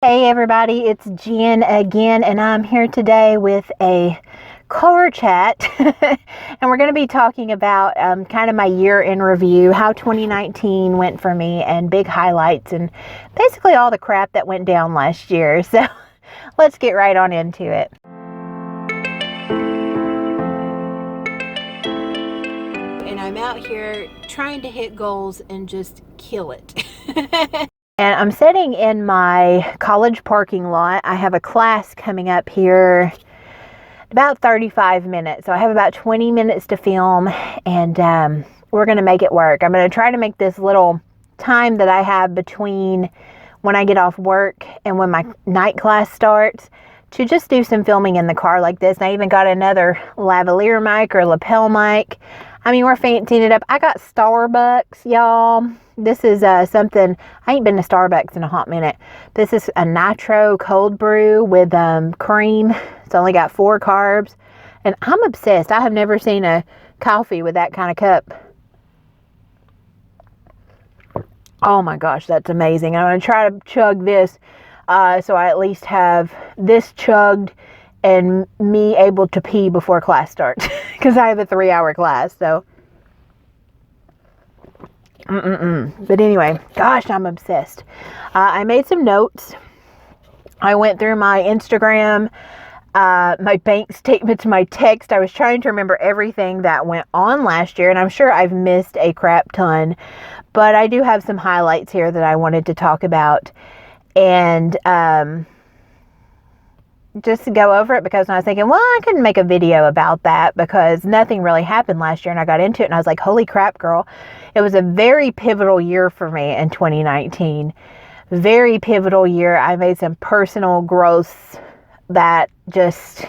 Hey everybody, it's Jen again, and I'm here today with a car chat. And we're going to be talking about kind of my year in review, how 2019 went for me, and big highlights, and basically all the crap that went down last year. So let's get right on into it. And I'm out here trying to hit goals and just kill it. And I'm sitting in my college parking lot. I have a class coming up here in about 35 minutes. So I have about 20 minutes to film, and we're going to make it work. I'm going to try to make this little time that I have between when I get off work and when my night class starts to just do some filming in the car like this. And I even got another lavalier mic or lapel mic. I mean, we're fancying it up. I got Starbucks, y'all. This is something, I ain't been to Starbucks in a hot minute. This is a nitro cold brew with cream. It's only got 4 carbs. And I'm obsessed. I have never seen a coffee with that kind of cup. Oh my gosh, that's amazing. I'm going to try to chug this so I at least have this chugged and me able to pee before class starts. Because I have a 3-hour class, so... But anyway, gosh, I'm obsessed. I made some notes. I went through my Instagram, my bank statements, my text. I was trying to remember everything that went on last year, and I'm sure I've missed a crap ton. But I do have some highlights here that I wanted to talk about. And just to go over it, because I was thinking, well, I couldn't make a video about that because nothing really happened last year, and I got into it and I was like, holy crap, girl. It was a very pivotal year for me in 2019. Very pivotal year. I made some personal growth that just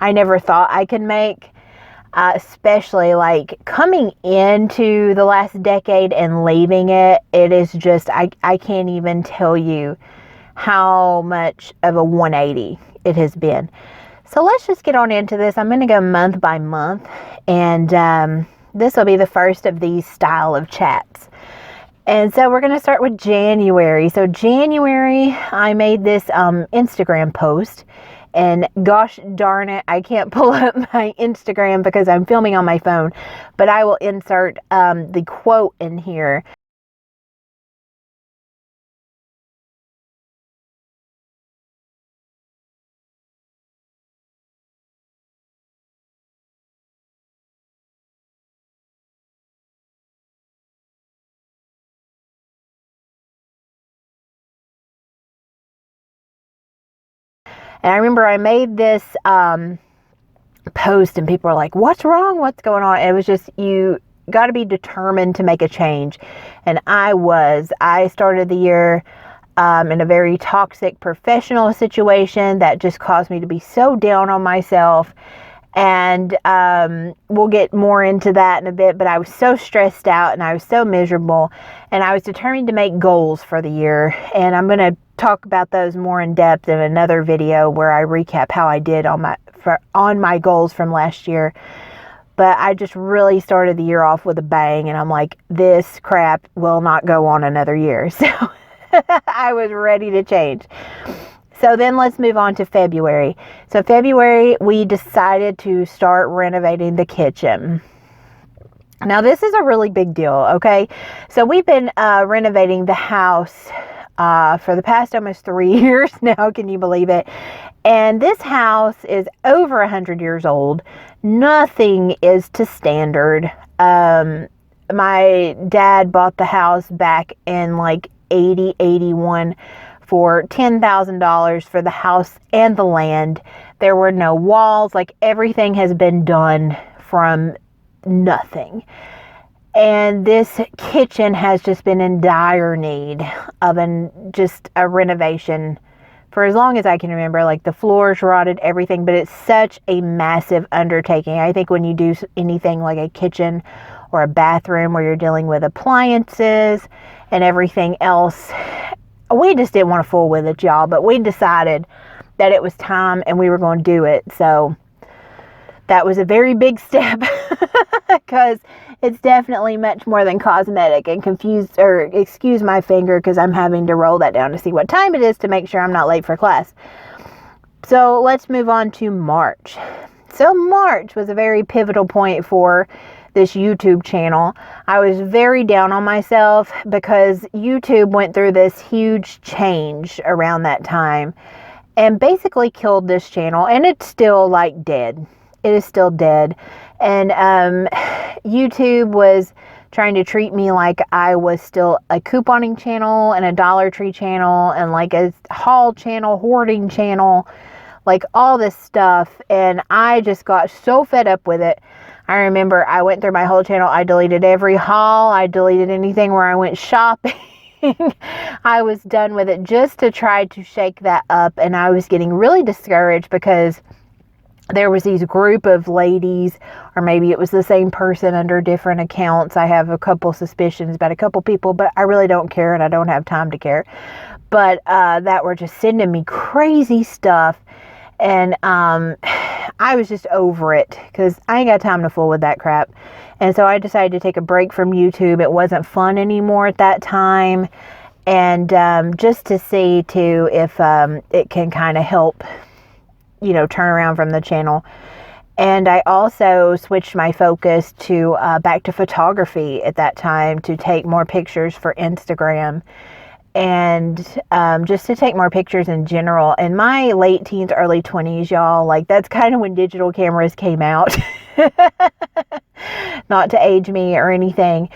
I never thought I could make, especially like coming into the last decade and leaving it. It is just, I can't even tell you how much of a 180 it has been. So let's just get on into this. I'm going to go month by month, and this will be the first of these style of chats. And so we're going to start with January. So January, I made this Instagram post, and gosh darn it, I can't pull up my Instagram because I'm filming on my phone, but I will insert the quote in here. And I remember I made this post and people are like, what's wrong? What's going on? And it was just, you got to be determined to make a change. And I started the year in a very toxic professional situation that just caused me to be so down on myself. And we'll get more into that in a bit, but I was so stressed out and I was so miserable, and I was determined to make goals for the year. And I'm going to talk about those more in depth in another video where I recap how I did on my goals from last year. But I just really started the year off with a bang, and I'm like, this crap will not go on another year. So I was ready to change. So then let's move on to February. So February, we decided to start renovating the kitchen. Now this is a really big deal, okay? So we've been renovating the house for the past almost 3 years now. Can you believe it? And this house is over 100 years old. Nothing is to standard. My dad bought the house back in like 81 for $10,000 for the house and the land. There were no walls. Like, everything has been done from nothing. And this kitchen has just been in dire need of just a renovation for as long as I can remember. Like, the floors rotted, everything, but it's such a massive undertaking. I think when you do anything like a kitchen or a bathroom where you're dealing with appliances and everything else, we just didn't want to fool with it, y'all, but we decided that it was time and we were going to do it. So that was a very big step because It's definitely much more than cosmetic, and excuse my finger because I'm having to roll that down to see what time it is to make sure I'm not late for class. So let's move on to March. So March was a very pivotal point for this YouTube channel. I was very down on myself because YouTube went through this huge change around that time and basically killed this channel, and it's still like dead. It is still dead. And YouTube was trying to treat me like I was still a couponing channel and a Dollar Tree channel and like a haul channel, hoarding channel, like all this stuff. And I just got so fed up with it. I remember I went through my whole channel. I deleted every haul. I deleted anything where I went shopping. I was done with it just to try to shake that up. And I was getting really discouraged because there was these group of ladies, or maybe it was the same person under different accounts. I have a couple suspicions about a couple people, but I really don't care, and I don't have time to care. But that were just sending me crazy stuff. And I was just over it because I ain't got time to fool with that crap. And so I decided to take a break from YouTube. It wasn't fun anymore at that time. And just to see too if it can kind of help, turn around from the channel. And I also switched my focus to back to photography at that time to take more pictures for Instagram. And just to take more pictures in general. In my late teens, early 20s, y'all, like that's kind of when digital cameras came out. Not to age me or anything,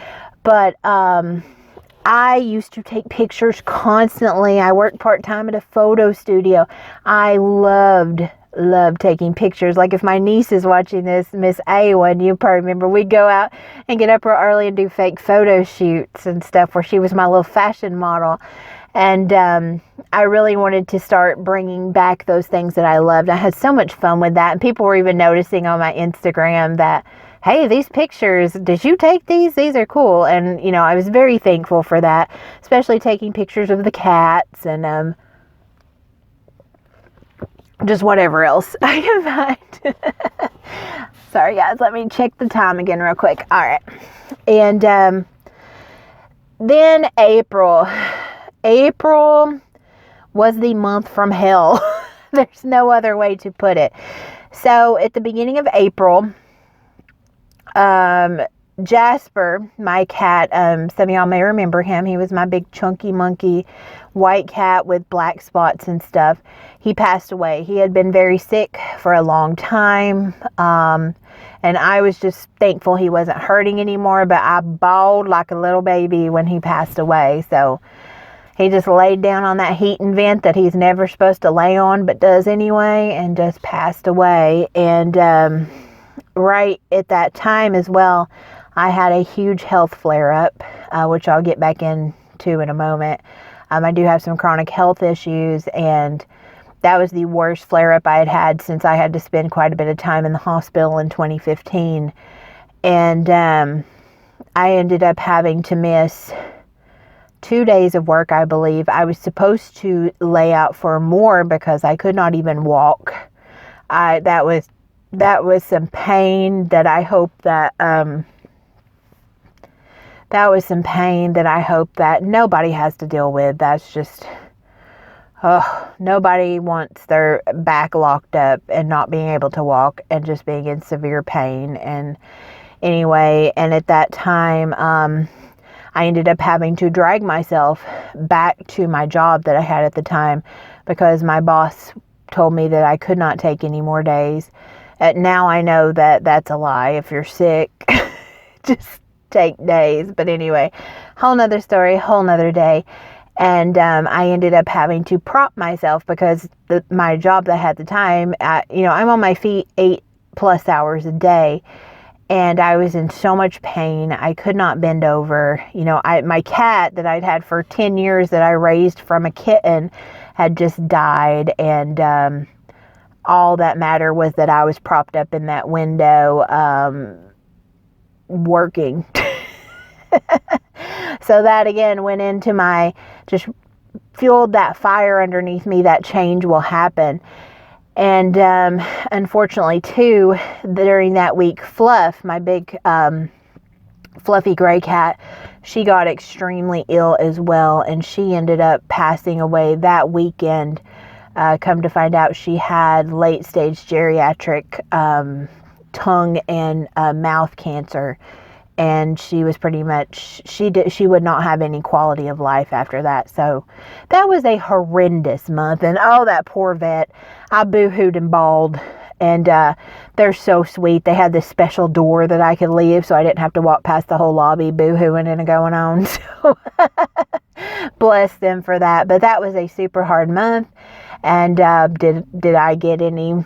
but I used to take pictures constantly. I worked part-time at a photo studio. I loved taking pictures. Like if my niece is watching this, Miss Awa, you probably remember, we'd go out and get up real early and do fake photo shoots and stuff where she was my little fashion model. And I really wanted to start bringing back those things that I loved. I had so much fun with that. And people were even noticing on my Instagram that, hey, these pictures, did you take these? These are cool. And, I was very thankful for that, especially taking pictures of the cats and just whatever else I can find. Sorry, guys. Let me check the time again real quick. All right. And then April. April was the month from hell. There's no other way to put it. So at the beginning of April, Jasper, my cat, some of y'all may remember him. He was my big chunky monkey white cat with black spots and stuff. He passed away. He had been very sick for a long time. And I was just thankful he wasn't hurting anymore, but I bawled like a little baby when he passed away. So he just laid down on that heating vent that he's never supposed to lay on, but does anyway, and just passed away. And right at that time as well, I had a huge health flare-up, which I'll get back into in a moment. I do have some chronic health issues, and that was the worst flare-up I had had since I had to spend quite a bit of time in the hospital in 2015. And I ended up having to miss 2 days of work, I believe. I was supposed to lay out for more because I could not even walk. That was some pain that I hope that nobody has to deal with. That's just, nobody wants their back locked up and not being able to walk and just being in severe pain. And anyway, and at that time, I ended up having to drag myself back to my job that I had at the time because my boss told me that I could not take any more days. Now I know that that's a lie. If you're sick, just take days. But anyway, whole nother story, whole nother day. And I ended up having to prop myself because my job that I had at the time, I'm on my feet 8+ hours a day. And I was in so much pain. I could not bend over. My cat that I'd had for 10 years that I raised from a kitten had just died. And all that mattered was that I was propped up in that window working. So that again went into just fueled that fire underneath me. That change will happen. And unfortunately, too, during that week, Fluff, my big fluffy gray cat, she got extremely ill as well, and she ended up passing away that weekend. Come to find out, she had late stage geriatric tongue and mouth cancer, and she was pretty much, she would not have any quality of life after that. So that was a horrendous month. And oh, that poor vet, I boo-hooed and bawled. And they're so sweet. They had this special door that I could leave, so I didn't have to walk past the whole lobby boo-hooing and going on. So bless them for that. But that was a super hard month. And did I get any,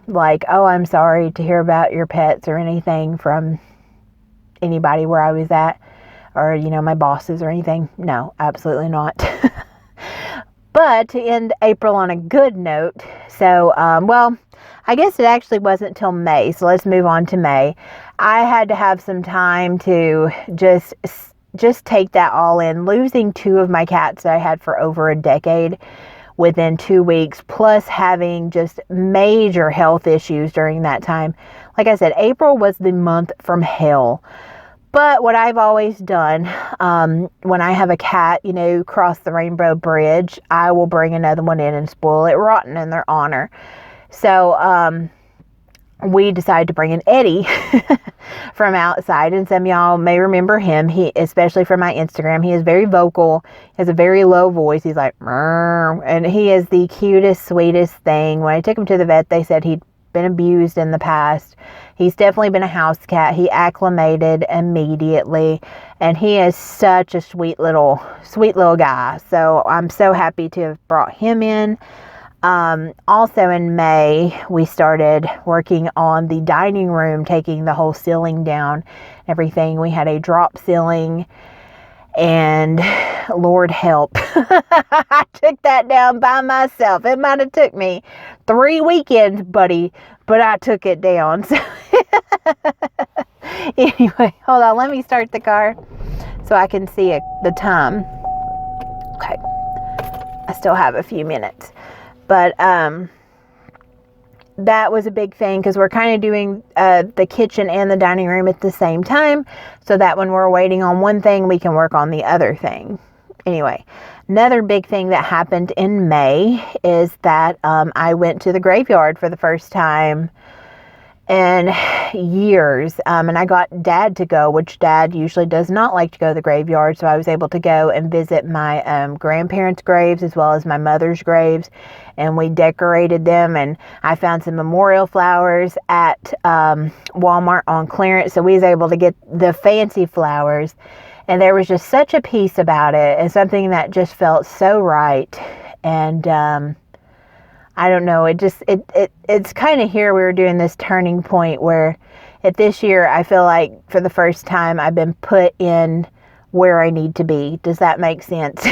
like, oh, I'm sorry to hear about your pets or anything from anybody where I was at, or, you know, my bosses or anything? No, absolutely not. But to end April on a good note, so, well, I guess it actually wasn't till May, so let's move on to May. I had to have some time to just take that all in. Losing 2 of my cats that I had for over a decade within 2 weeks, plus having just major health issues during that time. Like I said, April was the month from hell. But what I've always done, when I have a cat, you know, cross the Rainbow Bridge, I will bring another one in and spoil it rotten in their honor. So we decided to bring in Eddie from outside, and some of y'all may remember him. He, especially from my Instagram, he is very vocal. He has a very low voice. He's like, "Meow," and he is the cutest, sweetest thing. When I took him to the vet, they said he'd been abused in the past. He's definitely been a house cat. He acclimated immediately, and he is such a sweet little guy. So I'm so happy to have brought him in. Also in May, we started working on the dining room, taking the whole ceiling down, everything. We had a drop ceiling, and Lord help, I took that down by myself. It might have took me 3 weekends, buddy, but I took it down. So anyway, hold on, let me start the car so I can see the time. Okay, I still have a few minutes. But that was a big thing, because we're kind of doing the kitchen and the dining room at the same time, so that when we're waiting on one thing, we can work on the other thing. Anyway, another big thing that happened in May is that I went to the graveyard for the first time in years, and I got Dad to go, which Dad usually does not like to go to the graveyard, so I was able to go and visit my grandparents' graves as well as my mother's graves, and we decorated them, and I found some memorial flowers at Walmart on clearance, so we was able to get the fancy flowers, and there was just such a peace about it, and something that just felt so right. And I don't know, it's kind of here we were doing this turning point where at this year, I feel like for the first time I've been put in where I need to be. Does that make sense?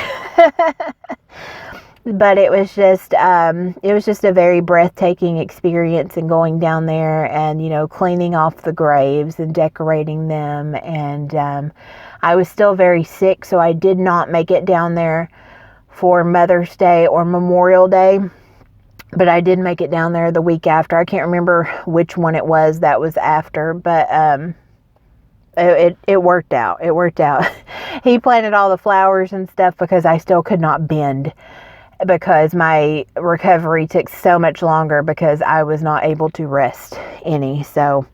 But it was just a very breathtaking experience, and going down there and, you know, cleaning off the graves and decorating them. And I was still very sick, so I did not make it down there for Mother's Day or Memorial Day. But I did make it down there the week after. I can't remember which one it was that was after, but it worked out. It worked out. He planted all the flowers and stuff because I still could not bend, because my recovery took so much longer because I was not able to rest any. So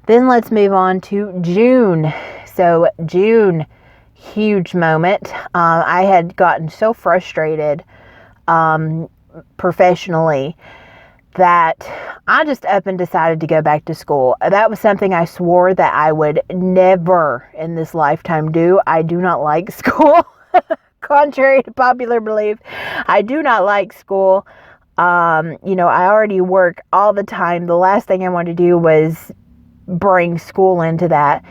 then let's move on to June. So June, huge moment. I had gotten so frustrated professionally that I just up and decided to go back to school. That was something I swore that I would never in this lifetime do. I do not like school. Contrary to popular belief, I do not like school. You know, I already work all the time. The last thing I wanted to do was bring school into that.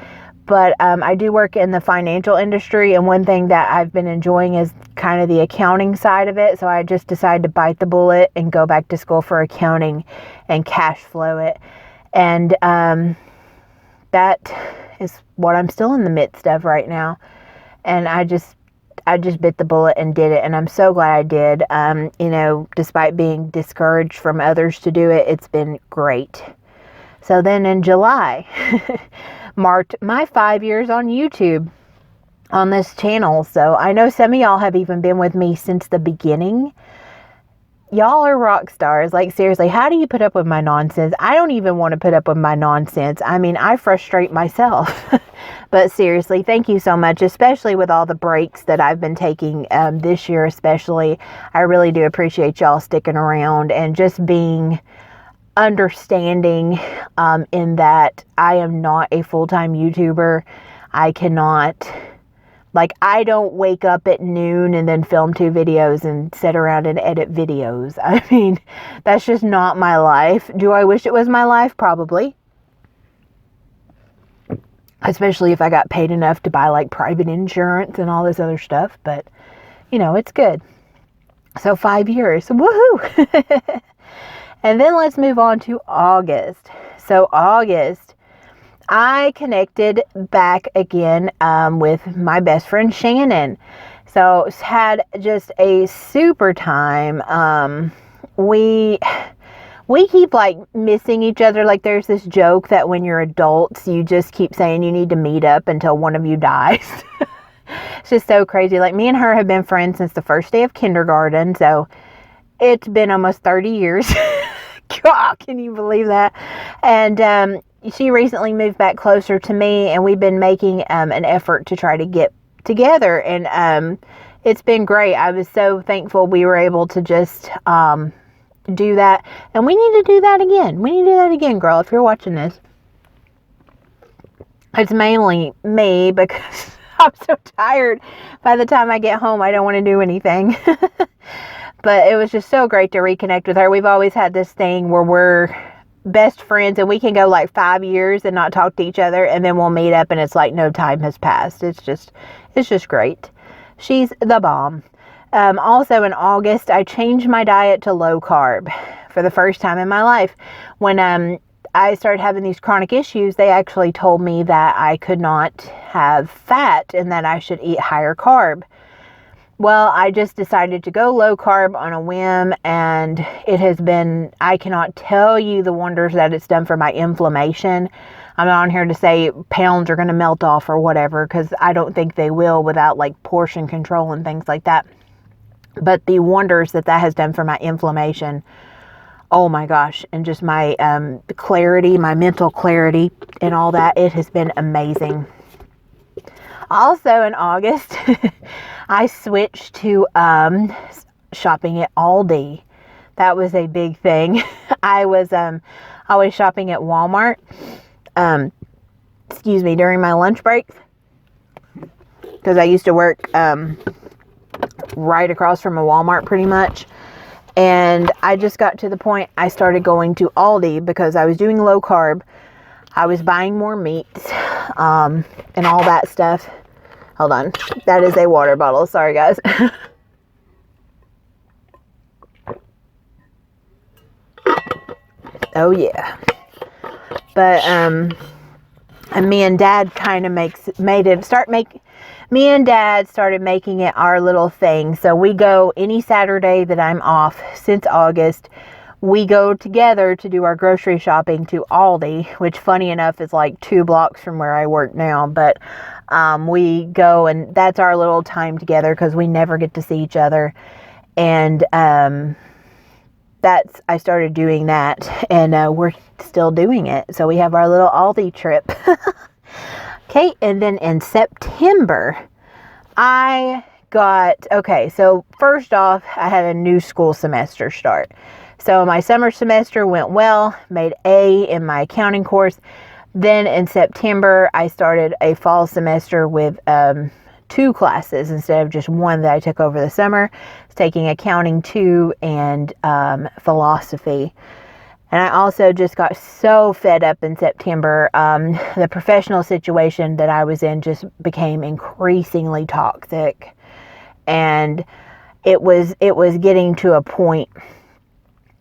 But I do work in the financial industry, and one thing that I've been enjoying is kind of the accounting side of it. So I just decided to bite the bullet and go back to school for accounting and cash flow it. And that is what I'm still in the midst of right now. And I just bit the bullet and did it, and I'm so glad I did. You know, despite being discouraged from others to do it, it's been great. So then in July, marked my 5 years on YouTube on this channel. So I know some of y'all have even been with me since the beginning. Y'all are rock stars. Like, seriously, how do you put up with my nonsense? I don't even want to put up with my nonsense. I mean, I frustrate myself. But seriously, thank you so much, especially with all the breaks that I've been taking this year especially. I really do appreciate y'all sticking around and just being understanding in that I am not a full-time YouTuber. I cannot... Like, I don't wake up at noon and then film 2 videos and sit around and edit videos. I mean, that's just not my life. Do I wish it was my life? Probably. Especially if I got paid enough to buy, like, private insurance and all this other stuff. But, you know, it's good. So 5 years. Woohoo! And then let's move on to August. So August, I connected back again with my best friend Shannon. So had just a super time. We keep like missing each other. Like, there's this joke that when you're adults, you just keep saying you need to meet up until one of you dies. It's just so crazy. Like, me and her have been friends since the first day of kindergarten. So it's been almost 30 years. God, can you believe that? And she recently moved back closer to me, and we've been making an effort to try to get together, and it's been great. I was so thankful we were able to just do that, and we need to do that again. We need to do that again, girl, if you're watching this. It's mainly me, because I'm so tired. By the time I get home, I don't want to do anything. But it was just so great to reconnect with her. We've always had this thing where we're best friends and we can go like 5 years and not talk to each other, and then we'll meet up and it's like no time has passed. It's just great. She's the bomb. Also in August, I changed my diet to low carb for the first time in my life. When I started having these chronic issues, they actually told me that I could not have fat and that I should eat higher carb. Well, I just decided to go low carb on a whim, and it has been, I cannot tell you the wonders that it's done for my inflammation. I'm not on here to say pounds are going to melt off or whatever, because I don't think they will without like portion control and things like that. But the wonders that has done for my inflammation, oh my gosh, and just my clarity, my mental clarity and all that, it has been amazing. Also in August, I switched to shopping at Aldi. That was a big thing. I was always shopping at Walmart, during my lunch breaks, because I used to work right across from a Walmart pretty much. And I just got to the point I started going to Aldi because I was doing low carb. I was buying more meats and all that stuff. Hold on. That is a water bottle. Sorry, guys. Oh, yeah. But, and me and Dad kind of me and Dad started making it our little thing. So we go any Saturday that I'm off since August. We go together to do our grocery shopping to Aldi, which funny enough is like 2 blocks from where I work now. But we go, and that's our little time together because we never get to see each other. And I started doing that, and we're still doing it. So we have our little Aldi trip. Okay, and then in September, so first off, I had a new school semester start. So my summer semester went well, made A in my accounting course. Then in September, I started a fall semester with 2 classes instead of just 1 that I took over the summer. I was taking accounting 2 and philosophy. And I also just got so fed up in September. The professional situation that I was in just became increasingly toxic. And it was getting to a point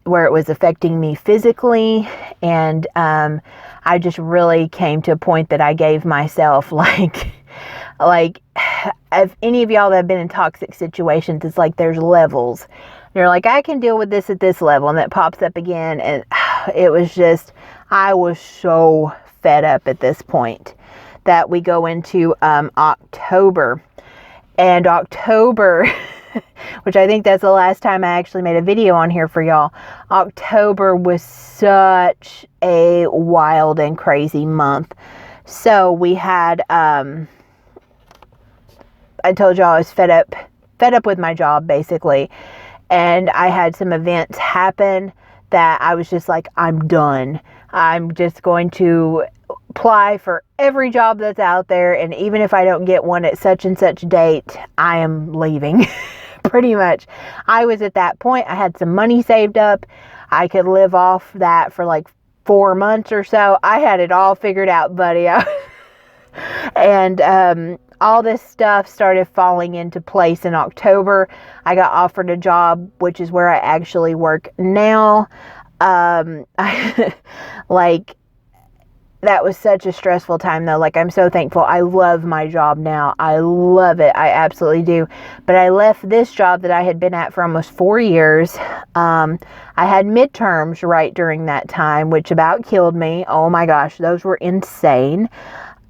where it was affecting me physically. And I just really came to a point that I gave myself like if any of y'all that have been in toxic situations, it's like there's levels. You're like, I can deal with this at this level, and that pops up again. And it was just, I was so fed up at this point. that we go into October. And October, which I think that's the last time I actually made a video on here for y'all. October was such a wild and crazy month. So we had, I told y'all I was fed up with my job, basically. And I had some events happen that I was just like, I'm done. I'm just going to apply for every job that's out there, and even if I don't get one at such and such date, I am leaving. Pretty much. I was at that point. I had some money saved up. I could live off that for like 4 months or so. I had it all figured out, buddy. And all this stuff started falling into place in October. I got offered a job, which is where I actually work now. That was such a stressful time, though. Like, I'm so thankful. I love my job now. I love it. I absolutely do. But I left this job that I had been at for almost 4 years. I had midterms right during that time, which about killed me. Oh my gosh, those were insane.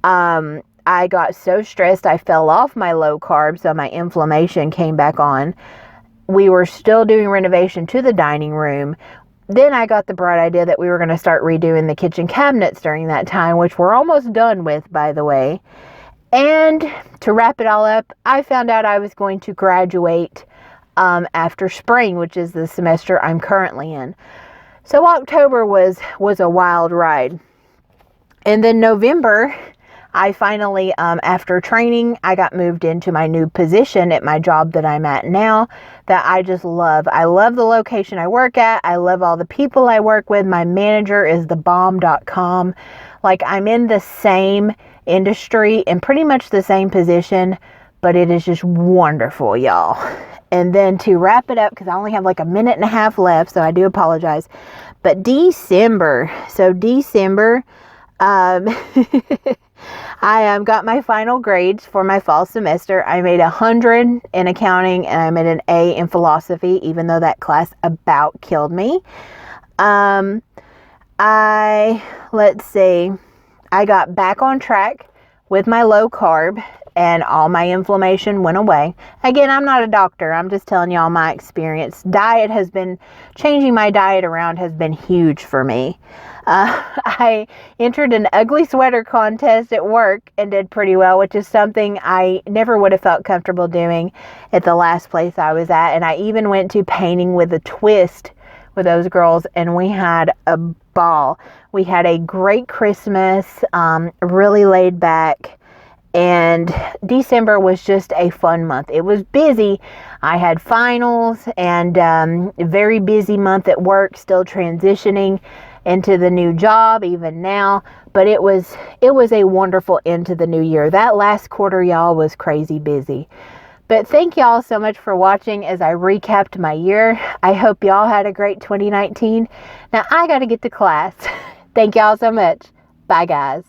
I got so stressed, I fell off my low carb, so my inflammation came back on. We were still doing renovation to the dining room. Then I got the bright idea that we were going to start redoing the kitchen cabinets during that time, which we're almost done with, by the way. And to wrap it all up, I found out I was going to graduate after spring, which is the semester I'm currently in. So October was a wild ride. And then November, I finally, after training, I got moved into my new position at my job that I'm at now that I just love. I love the location I work at. I love all the people I work with. My manager is thebomb.com. Like, I'm in the same industry and pretty much the same position, but it is just wonderful, y'all. And then to wrap it up, because I only have like a minute and a half left, so I do apologize. But December, I got my final grades for my fall semester. I made 100 in accounting and I made an A in philosophy, even though that class about killed me. Let's see, I got back on track with my low carb and all my inflammation went away. Again, I'm not a doctor. I'm just telling y'all my experience. Changing my diet around has been huge for me. I entered an ugly sweater contest at work and did pretty well, which is something I never would have felt comfortable doing at the last place I was at. And I even went to Painting with a Twist with those girls, and we had a ball. We had a great Christmas, really laid back. And December was just a fun month. It was busy. I had finals and a very busy month at work, still transitioning into the new job even now. But it was a wonderful end to the new year. That last quarter, y'all, was crazy busy. But thank y'all so much for watching as I recapped my year. I hope y'all had a great 2019. Now I got to get to class. Thank y'all so much. Bye, guys.